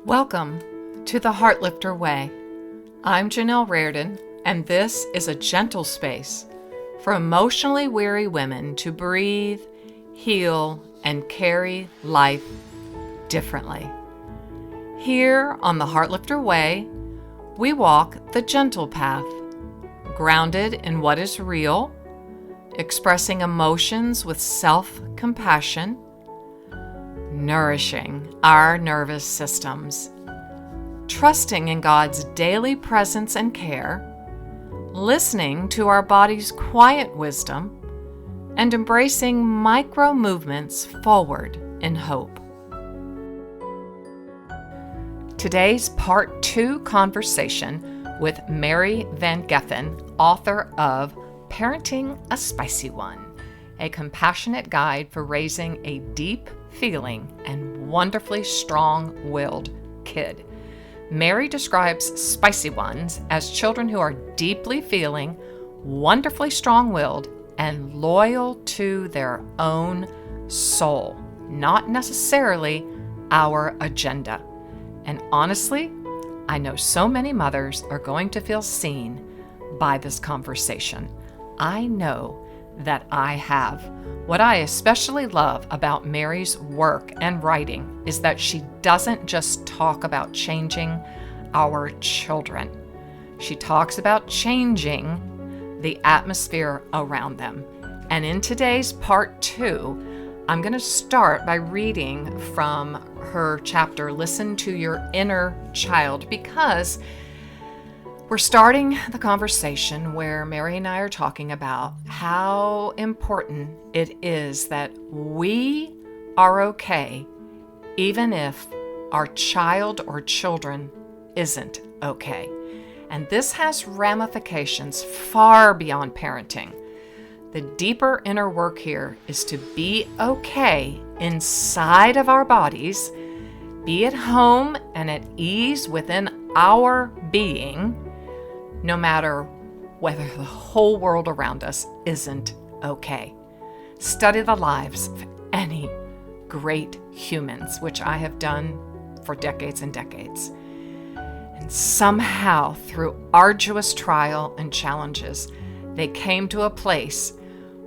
Welcome to the Heartlifter Way. I'm Janell and this is a gentle space for emotionally weary women to breathe, heal, and carry life differently. Here on the Heartlifter Way, we walk the gentle path, grounded in what is real, expressing emotions with self-compassion, nourishing our nervous systems, trusting in God's daily presence and care, listening to our body's quiet wisdom, and embracing micro movements forward in hope. Today's Part 2 conversation with Mary Van Geffen, author of Parenting a Spicy One, a compassionate guide for raising a deep feeling and wonderfully strong-willed kid. Mary describes spicy ones as children who are deeply feeling, wonderfully strong-willed, and loyal to their own soul, not necessarily our agenda. And honestly, I know so many mothers are going to feel seen by this conversation. I know that I have. What I especially love about Mary's work and writing is that she doesn't just talk about changing our children. She talks about changing the atmosphere around them. And in today's Part 2, I'm going to start by reading from her chapter, Listen to Your Inner Child, because we're starting the conversation where Mary and I are talking about how important it is that we are okay even if our child or children isn't okay. And this has ramifications far beyond parenting. The deeper inner work here is to be okay inside of our bodies, be at home and at ease within our being, no matter whether the whole world around us isn't okay. Study the lives of any great humans, which I have done for decades and decades. And somehow, through arduous trial and challenges, they came to a place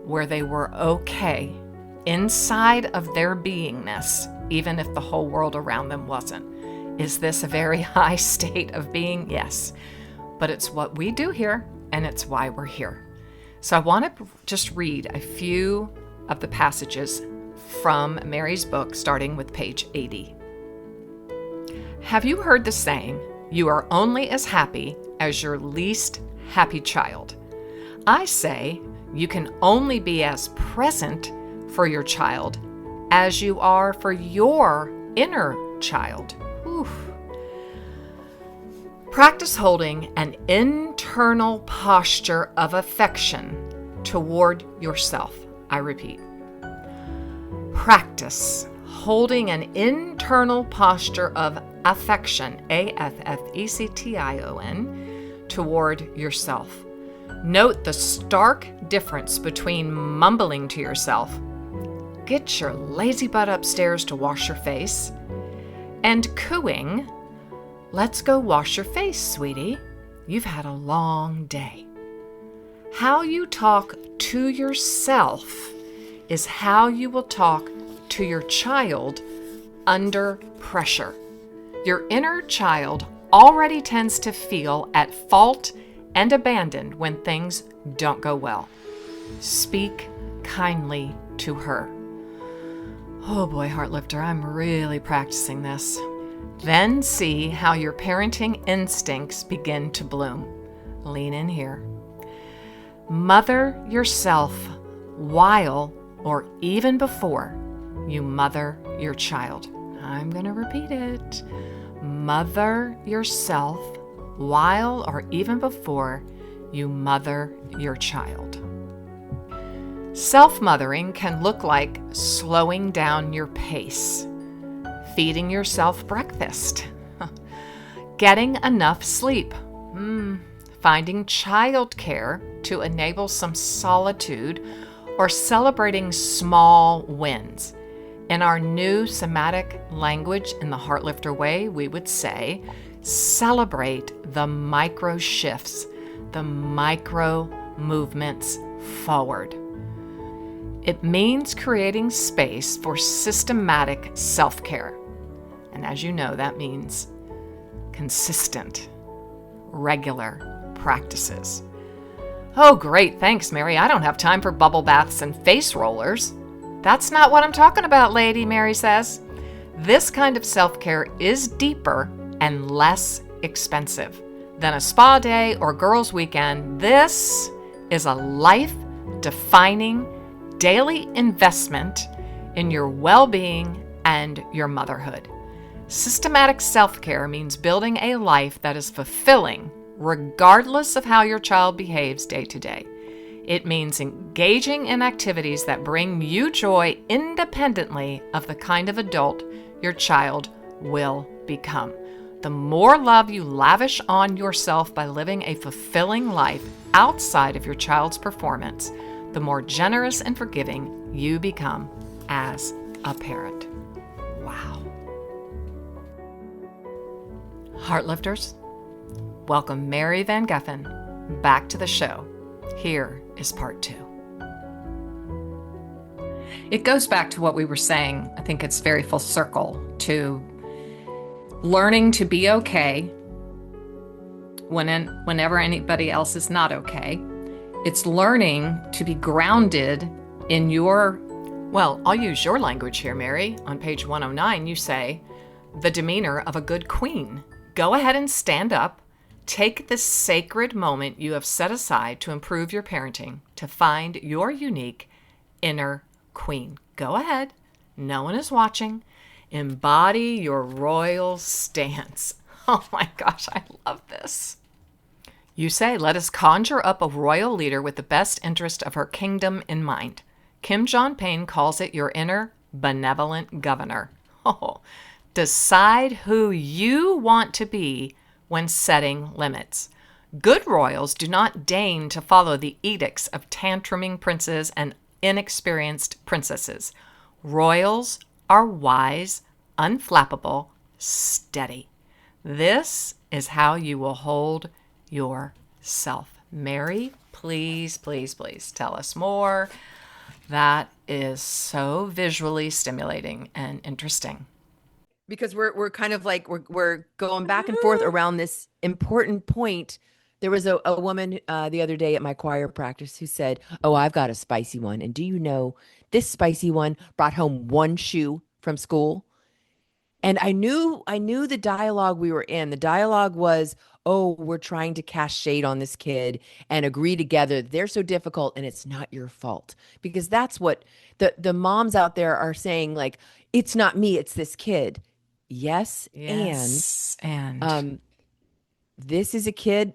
where they were okay inside of their beingness, even if the whole world around them wasn't. Is this a very high state of being? Yes. But it's what we do here, and it's why we're here. So I want to just read a few of the passages from Mary's book, starting with page 80. Have you heard the saying, you are only as happy as your least happy child? I say, you can only be as present for your child as you are for your inner child. Oof. Practice holding an internal posture of affection toward yourself. I repeat. Practice holding an internal posture of affection, affection, toward yourself. Note the stark difference between mumbling to yourself, "Get your lazy butt upstairs to wash your face," and cooing, "Let's go wash your face, sweetie. You've had a long day." How you talk to yourself is how you will talk to your child under pressure. Your inner child already tends to feel at fault and abandoned when things don't go well. Speak kindly to her. Oh boy, Heartlifter, I'm really practicing this. Then see how your parenting instincts begin to bloom. Lean in here. Mother yourself while or even before you mother your child. I'm going to repeat it. Mother yourself while or even before you mother your child. Self-mothering can look like slowing down your pace, feeding yourself breakfast, getting enough sleep, finding childcare to enable some solitude, or celebrating small wins. In our new somatic language, in the Heartlifter way, we would say, celebrate the micro shifts, the micro movements forward. It means creating space for systematic self-care. And as you know, that means consistent, regular practices. Oh, great. Thanks, Mary. I don't have time for bubble baths and face rollers. That's not what I'm talking about, lady, Mary says. This kind of self-care is deeper and less expensive than a spa day or girls' weekend. This is a life-defining daily investment in your well-being and your motherhood. Systematic self-care means building a life that is fulfilling regardless of how your child behaves day to day. It means engaging in activities that bring you joy independently of the kind of adult your child will become. The more love you lavish on yourself by living a fulfilling life outside of your child's performance, the more generous and forgiving you become as a parent. Wow. Heartlifters, welcome Mary Van Geffen back to the show. Here is part 2. It goes back to what we were saying. I think it's very full circle to learning to be okay whenever anybody else is not okay. It's learning to be grounded in your, well, I'll use your language here, Mary. On page 109, you say, the demeanor of a good queen. Go ahead and stand up. Take this sacred moment you have set aside to improve your parenting, to find your unique inner queen. Go ahead. No one is watching. Embody your royal stance. Oh my gosh, I love this. You say, let us conjure up a royal leader with the best interest of her kingdom in mind. Kim Jong-un calls it your inner benevolent governor. Oh, decide who you want to be when setting limits. Good royals do not deign to follow the edicts of tantruming princes and inexperienced princesses. Royals are wise, unflappable, steady. This is how you will hold yourself. Mary, please, please, please tell us more. That is so visually stimulating and interesting. Because we're kind of like we're going back and forth around this important point. There was a woman the other day at my choir practice who said, "Oh, I've got a spicy one. And do you know this spicy one brought home one shoe from school?" And I knew the dialogue we were in. The dialogue was, "Oh, we're trying to cast shade on this kid and agree together. They're so difficult and it's not your fault." Because that's what the moms out there are saying, like, it's not me, it's this kid. Yes, Yes, and um this is a kid.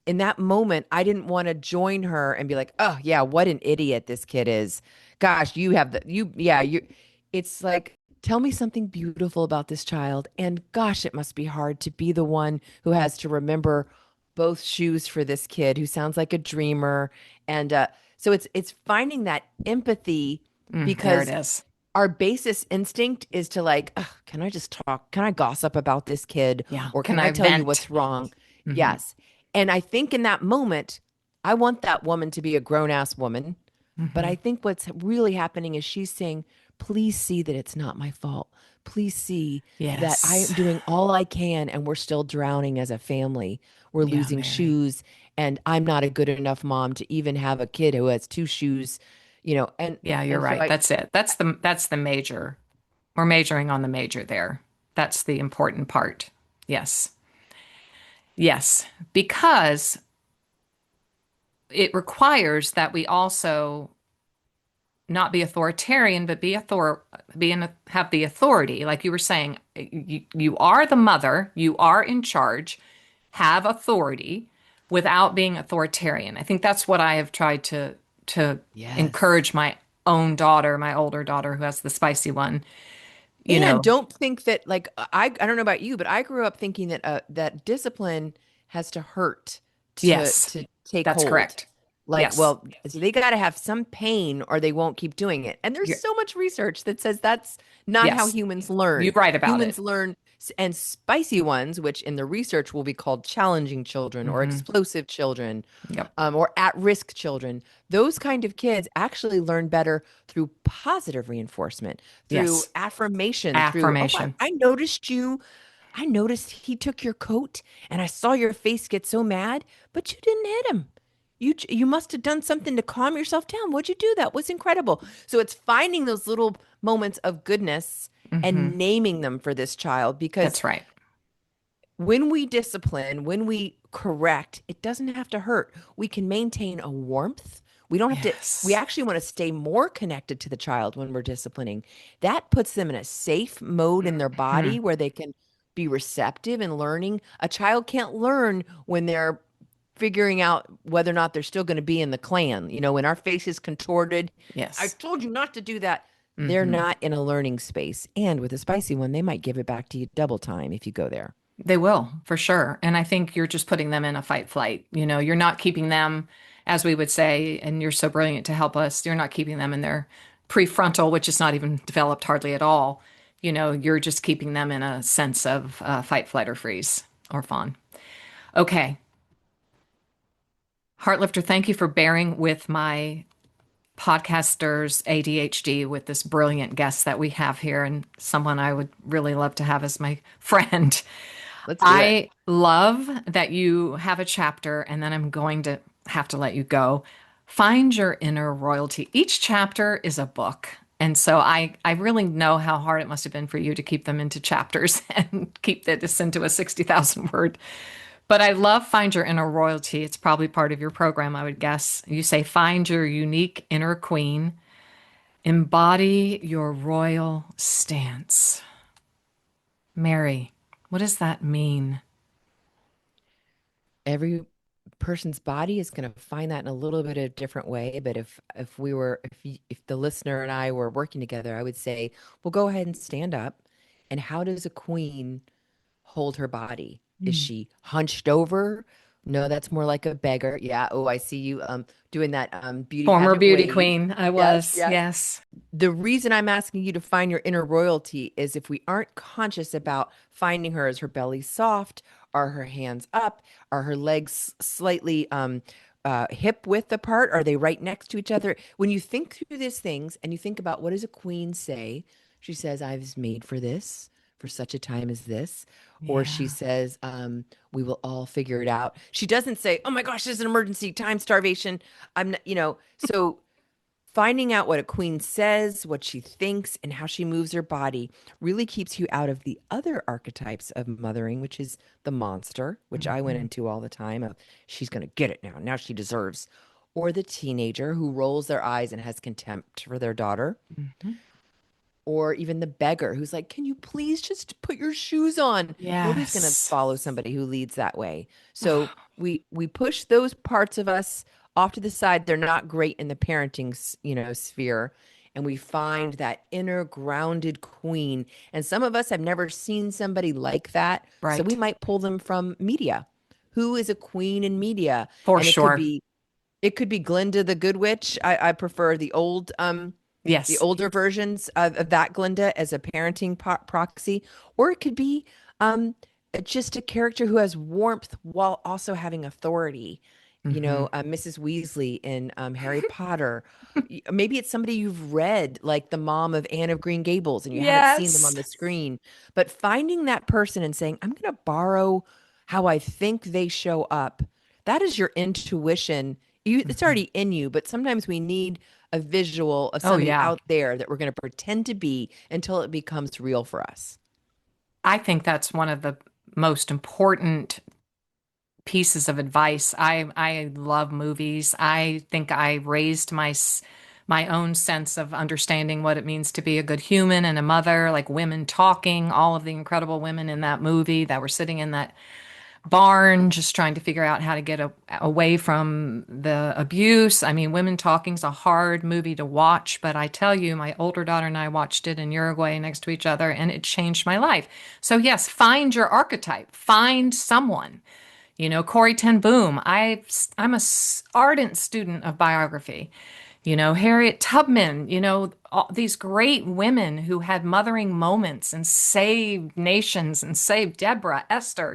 In that moment, I didn't want to join her and be like, "Oh, yeah, what an idiot this kid is. Gosh, you have the you yeah, you." It's like, tell me something beautiful about this child. And gosh, it must be hard to be the one who has to remember both shoes for this kid who sounds like a dreamer. And so it's finding that empathy, there it because is. our basis instinct is to like, "Ugh, can I just talk? Can I gossip about this kid? Yeah. Or Can can I I tell you vent? what's wrong?" Mm-hmm. Yes. And I think in that moment, I want that woman to be a grown ass woman. But Mm-hmm. I think what's really happening is she's saying, please see that it's not my fault. Please see that I am Yes. doing all I can and we're still drowning as a family. We're Yeah, losing Mary. shoes and I'm not a good enough mom to even have a kid who has two shoes, and Yeah, you're and so right. I That's it. That's the major. We're majoring on the major there. That's the important part. Yes. Yes. Because it requires that we also not be authoritarian, but have the authority. Like you were saying, you are the mother, you are in charge, have authority without being authoritarian. I think that's what I have tried to yes. encourage my own daughter, my older daughter who has the spicy one, you And know. don't think that, like, I don't know about you, but I grew up thinking that that discipline has to hurt to Yes, to take that's hold. correct. Like, Yes. well, so they got to have some pain or they won't keep doing it. And there's You're, so much research that says that's not how yes. humans You're learn. right about it. Humans learn, and spicy ones, which in the research will be called challenging children or Hmm. explosive children, Yep. or at-risk children, those kind of kids actually learn better through positive reinforcement, through Yes. affirmation, through, oh, Affirmation. I noticed you. I noticed he took your coat and I saw your face get so mad, but you didn't hit him. You must have done something to calm yourself down. What'd you do? That was incredible. So it's finding those little moments of goodness Hmm. and naming them for this child, because That's right. when we discipline, when we correct, it doesn't have to hurt. We can maintain a warmth. We don't have to, we Yes. actually want to stay more connected to the child when we're disciplining. That puts them in a safe mode in their Hmm. body where they can be receptive and learning. A child can't learn when they're figuring out whether or not they're still going to be in the clan. When our face is contorted, I Yes. told you not to do that. They're Hmm. not in a learning space. And with a spicy one, they might give it back to you double time if you go there. They will, for sure. And I think you're just putting them in a fight flight. You're not keeping them, as we would say, and you're so brilliant to help us, you're not keeping them in their prefrontal, which is not even developed hardly at all. You're just keeping them in a sense of fight, flight, or freeze or fawn. Okay. Heartlifter, thank you for bearing with my podcaster's ADHD with this brilliant guest that we have here and someone I would really love to have as my friend. Let's do it. I love that you have a chapter, and then I'm going to have to let you go. Find your inner royalty. Each chapter is a book. And so I really know how hard it must have been for you to keep them into chapters and keep this into a 60,000 word. But I love Find Your Inner Royalty. It's probably part of your program, I would guess. You say, find your unique inner queen, embody your royal stance. Mary, what does that mean? Every person's body is going to find that in a little bit of a different way. But if the listener and I were working together, I would say, well, go ahead and stand up. And how does a queen hold her body? Is Hmm. she hunched over? No, that's more like a beggar. Yeah. Oh, I see you doing that beauty Former pageant beauty wave. queen, I Yes, was. yes. Yes. The reason I'm asking you to find your inner royalty is if we aren't conscious about finding her, is her belly soft? Are her hands up? Are her legs slightly hip width apart? Are they right next to each other? When you think through these things and you think about, what does a queen say? She says, I was made for this, for such a time as this. Or she Yeah. says, we will all figure it out. She doesn't say, oh my gosh, there's an emergency, time starvation. I'm not, so finding out what a queen says, what she thinks, and how she moves her body really keeps you out of the other archetypes of mothering, which is the monster, which I went Mhm. into all the time of, she's going to get it now. Now she deserves. Or the teenager who rolls their eyes and has contempt for their daughter. Mhm. Or even the beggar who's like, can you please just put your shoes on? Nobody's going to Yes. follow somebody who leads that way. So we push those parts of us off to the side. They're not great in the parenting, sphere. And we find that inner grounded queen. And some of us have never seen somebody like that. So we Right. might pull them from media. Who is a queen in media? For And sure. it could be Glinda the Good Witch. I prefer the Yes. older versions of that Glinda as a parenting proxy, or it could be just a character who has warmth while also having authority. Hmm. Mrs. Weasley in Harry Potter. Maybe it's somebody you've read, like the mom of Anne of Green Gables, and you haven't seen them on Yes. the screen. But finding that person and saying, I'm going to borrow how I think they show up, that is your intuition. It's Mhm. already in you, but sometimes we need a visual of Oh, somebody yeah. out there that we're going to pretend to be until it becomes real for us. I think that's one of the most important pieces of advice. I love movies. I think I raised my own sense of understanding what it means to be a good human and a mother, like women talking, all of the incredible women in that movie that were sitting in that barn just trying to figure out how to get away from the abuse. I mean, Women Talking's a hard movie to watch, but I tell you, my older daughter and I watched it in Uruguay next to each other, and it changed my life. So, yes, find your archetype, find someone. Corrie Ten Boom. I'm a ardent student of biography. Harriet Tubman, all these great women who had mothering moments and saved nations and saved Deborah, Esther,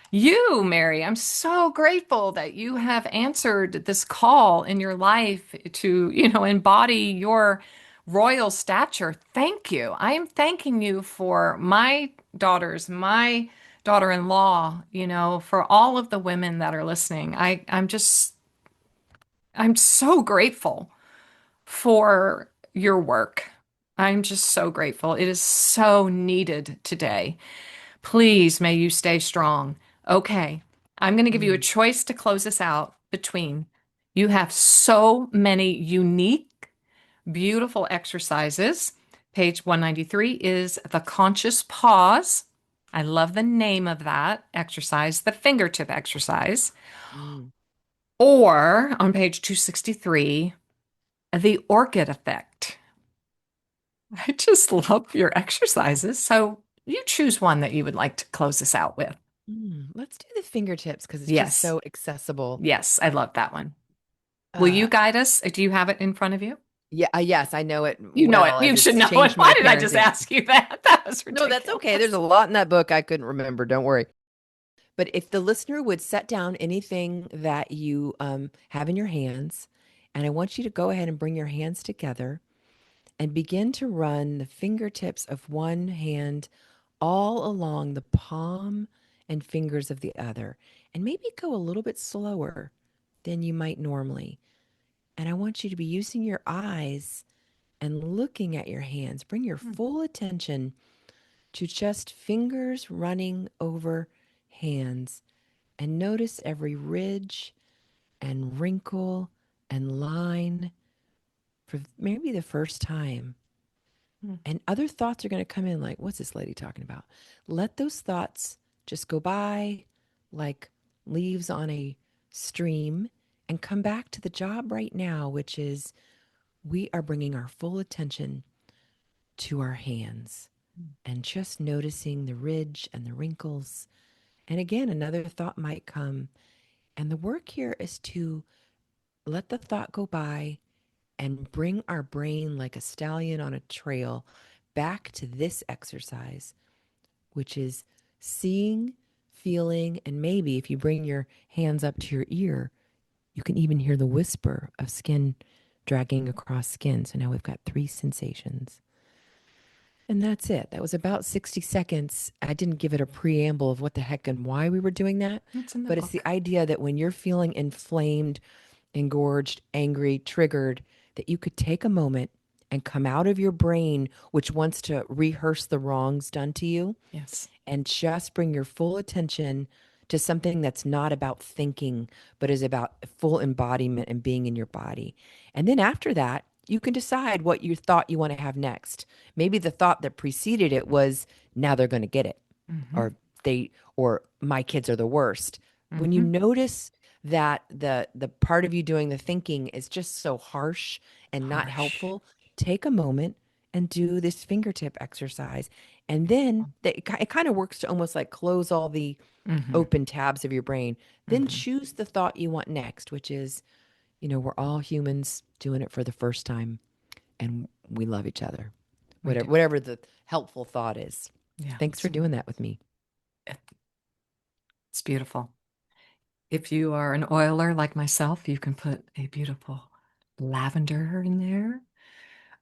You, Mary, I'm so grateful that you have answered this call in your life to, embody your royal stature. Thank you. I am thanking you for my daughters, my daughter-in-law, for all of the women that are listening. I'm so grateful for your work. I'm just so grateful. It is so needed today. Please, may you stay strong. Okay, I'm going to give you a Mm, choice to close this out between. You have so many unique, beautiful exercises. Page 193 is the conscious pause. I love the name of that exercise, the fingertip exercise. mm. Or on page 263, the orchid effect. I just love your exercises. So you choose one that you would like to close this out with. Let's do the fingertips because it's just Yes. so accessible. Yes, I love that one. Will you Uh, guide us? Do you have it in front of you? yeah, yes, I know it You know it. well You as should it's know it. changed Why my did I just parenting. ask you that? That was No, that's okay. There's ridiculous. a lot in that book I couldn't remember. Don't worry. But if the listener would set down anything that you have in your hands, and I want you to go ahead and bring your hands together and begin to run the fingertips of one hand all along the palm and fingers of the other, and maybe go a little bit slower than you might normally. And I want you to be using your eyes and looking at your hands. Bring your full attention to just fingers running over hands and notice every ridge and wrinkle and line for maybe the first time. Hmm. And other thoughts are going to come in like, what's this lady talking about? Let those thoughts just go by like leaves on a stream and come back to the job right now, which is we are bringing our full attention to our hands and just noticing the ridge and the wrinkles. And again, another thought might come. And the work here is to let the thought go by and bring our brain like a stallion on a trail back to this exercise, which is seeing, feeling, and maybe if you bring your hands up to your ear, you can even hear the whisper of skin dragging across skin. So now we've got three sensations. And that's it. That was about 60 seconds. I didn't give it a preamble of what the heck and why we were doing that. It's in the But it's the book. idea that when you're feeling inflamed, engorged, angry, triggered, that you could take a moment and come out of your brain, which wants to rehearse the wrongs done to you, Yes. and just bring your full attention to something that's not about thinking, but is about full embodiment and being in your body. And then after that, you can decide what you thought you want to have next. Maybe the thought that preceded it was, now they're going to get it, Mm-hmm. or or my kids are the worst. When you Mm-hmm. notice that the part of you doing the thinking is just so harsh and not Harsh. helpful, take a moment and do this fingertip exercise. And then it kind of works to almost like close all the Mm-hmm. open tabs of your brain. Then Mm-hmm. choose the thought you want next, which is, we're all humans doing it for the first time and we love each other. We do. Whatever the helpful thought is. Yeah. Thanks for doing that with me. It's beautiful. If you are an oiler like myself, you can put a beautiful lavender in there.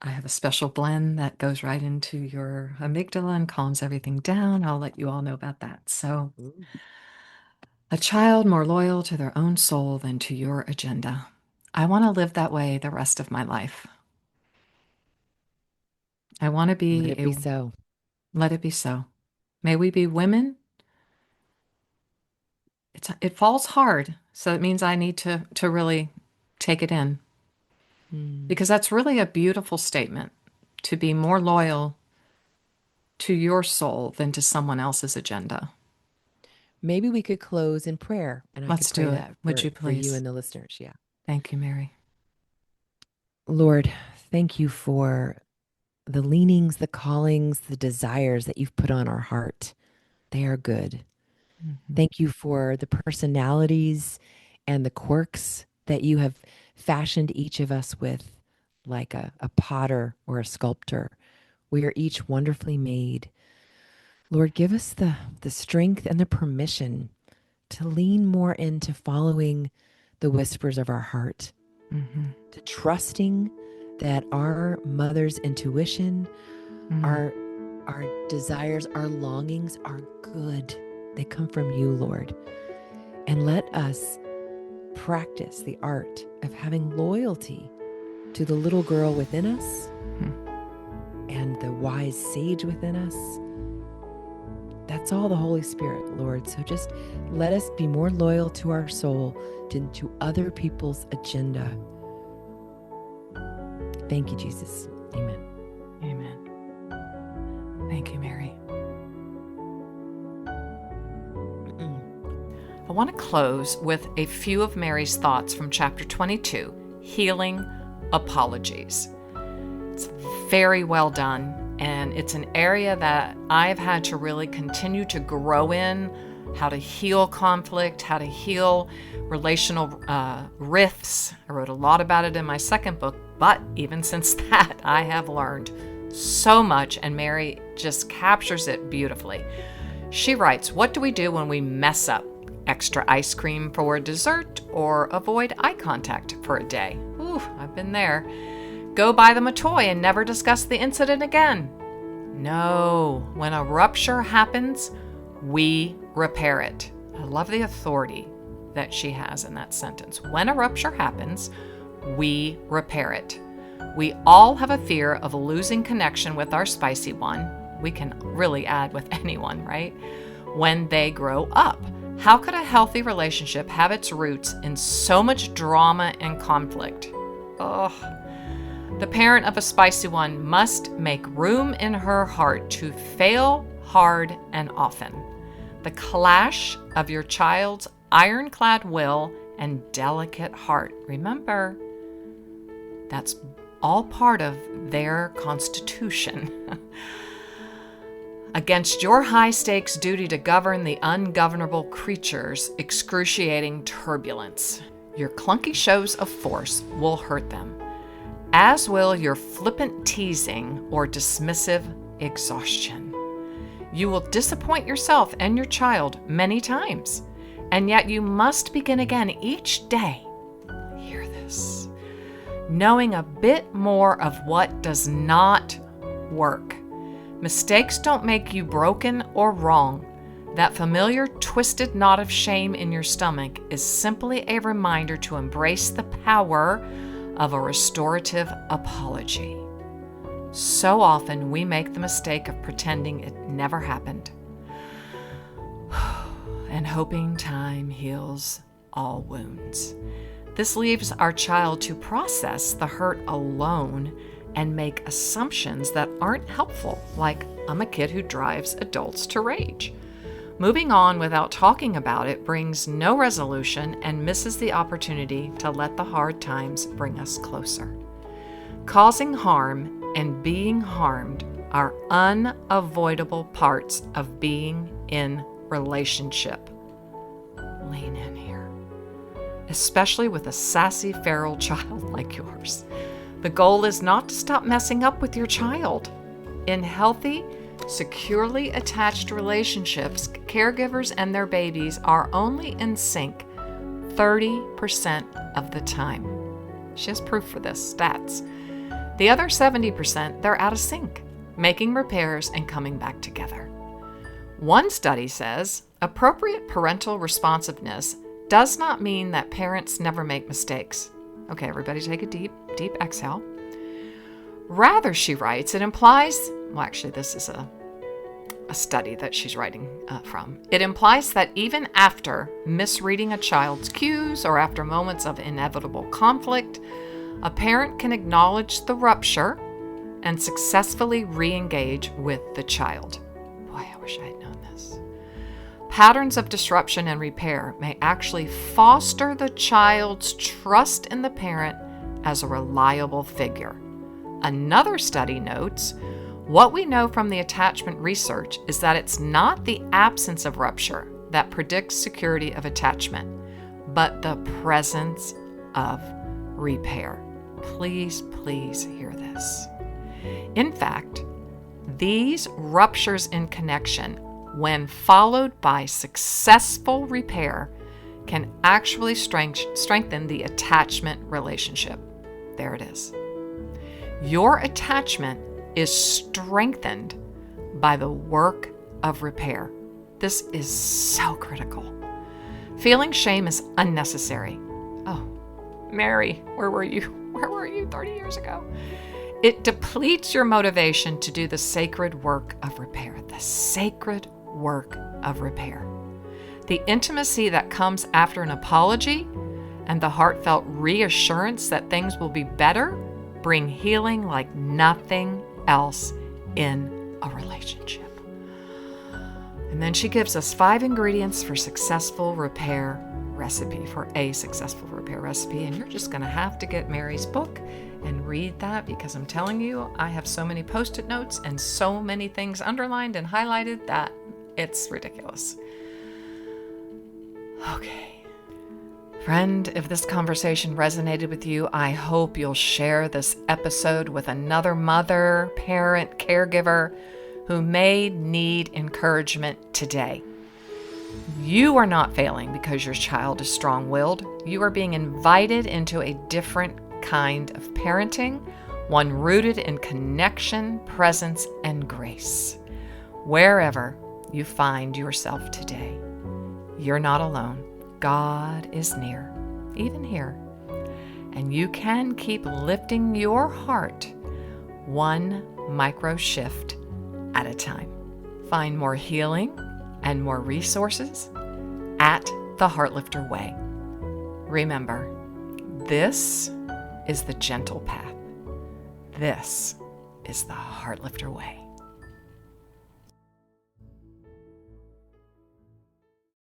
I have a special blend that goes right into your amygdala and calms everything down. I'll let you all know about that. So, Ooh. a child more loyal to their own soul than to your agenda. I want to live that way the rest of my life. I want to Let be it a, be so. let it be so. May we be women. It falls hard, so it means I need to really take it in Hmm. because that's really a beautiful statement to be more loyal to your soul than to someone else's agenda. Maybe we could close in prayer and I could Let's pray do it. that Would you for you please? and the listeners. Yeah. Thank you, Mary. Lord, thank you for the leanings, the callings, the desires that you've put on our heart. They are good. Thank you for the personalities and the quirks that you have fashioned each of us with, like a potter or a sculptor. We are each wonderfully made. Lord, give us the strength and the permission to lean more into following the whispers of our heart, to trusting that our mother's intuition, our desires, our longings are good. They come from you, Lord. And let us practice the art of having loyalty to the little girl within us and the wise sage within us. That's all the Holy Spirit, Lord. So just let us be more loyal to our soul, to other people's agenda. Thank you, Jesus. Amen. Amen. Thank you, Mary. I want to close with a few of Mary's thoughts from chapter 22, Healing Apologies. It's very well done, and it's an area that I've had to really continue to grow in, how to heal conflict, how to heal relational rifts. I wrote a lot about it in my second book, but even since that, I have learned so much, and Mary just captures it beautifully. She writes, "What do we do when we mess up? Extra ice cream for dessert or avoid eye contact for a day?" Ooh, I've been there. Go buy them a toy and never discuss the incident again. No, when a rupture happens, we repair it. I love the authority that she has in that sentence. When a rupture happens, we repair it. We all have a fear of losing connection with our spicy one. We can really add with anyone, right? When they grow up. How could a healthy relationship have its roots in so much drama and conflict? Oh, the parent of a spicy one must make room in her heart to fail hard and often. The clash of your child's ironclad will and delicate heart. Remember, that's all part of their constitution. Against your high-stakes duty to govern the ungovernable creature's excruciating turbulence. Your clunky shows of force will hurt them, as will your flippant teasing or dismissive exhaustion. You will disappoint yourself and your child many times, and yet you must begin again each day. Hear this. Knowing a bit more of what does not work. Mistakes don't make you broken or wrong. That familiar twisted knot of shame in your stomach is simply a reminder to embrace the power of a restorative apology. So often we make the mistake of pretending it never happened and hoping time heals all wounds. This leaves our child to process the hurt alone and make assumptions that aren't helpful, like, I'm a kid who drives adults to rage. Moving on without talking about it brings no resolution and misses the opportunity to let the hard times bring us closer. Causing harm and being harmed are unavoidable parts of being in relationship. Lean in here, especially with a sassy feral child like yours. The goal is not to stop messing up with your child. In healthy, securely attached relationships, caregivers and their babies are only in sync 30% of the time. She has proof for this, stats. The other 70%, they're out of sync, making repairs and coming back together. One study says appropriate parental responsiveness does not mean that parents never make mistakes. Okay, everybody take a deep exhale. Rather, she writes, it implies, well, actually, this is a study that she's writing from. It implies that even after misreading a child's cues or after moments of inevitable conflict, a parent can acknowledge the rupture and successfully re-engage with the child. Boy, I wish I had known this. Patterns of disruption and repair may actually foster the child's trust in the parent as a reliable figure. Another study notes, what we know from the attachment research is that it's not the absence of rupture that predicts security of attachment, but the presence of repair. Please, please hear this. In fact, these ruptures in connection, when followed by successful repair, can actually strengthen the attachment relationship. There it is. Your attachment is strengthened by the work of repair. This is so critical. Feeling shame is unnecessary. Oh, Mary, where were you? Where were you 30 years ago? It depletes your motivation to do the sacred work of repair. The sacred work of repair. The intimacy that comes after an apology and the heartfelt reassurance that things will be better bring healing like nothing else in a relationship. And then she gives us 5 ingredients for successful repair recipe, for a successful repair recipe. And you're just going to have to get Mary's book and read that, because I'm telling you, I have so many Post-it notes and so many things underlined and highlighted that it's ridiculous. Okay. Friend, if this conversation resonated with you, I hope you'll share this episode with another mother, parent, caregiver who may need encouragement today. You are not failing because your child is strong-willed. You are being invited into a different kind of parenting, one rooted in connection, presence, and grace. Wherever you find yourself today, you're not alone. God is near, even here. And you can keep lifting your heart one micro shift at a time. Find more healing and more resources at the Heartlifter Way. Remember, this is the gentle path. This is the Heartlifter Way.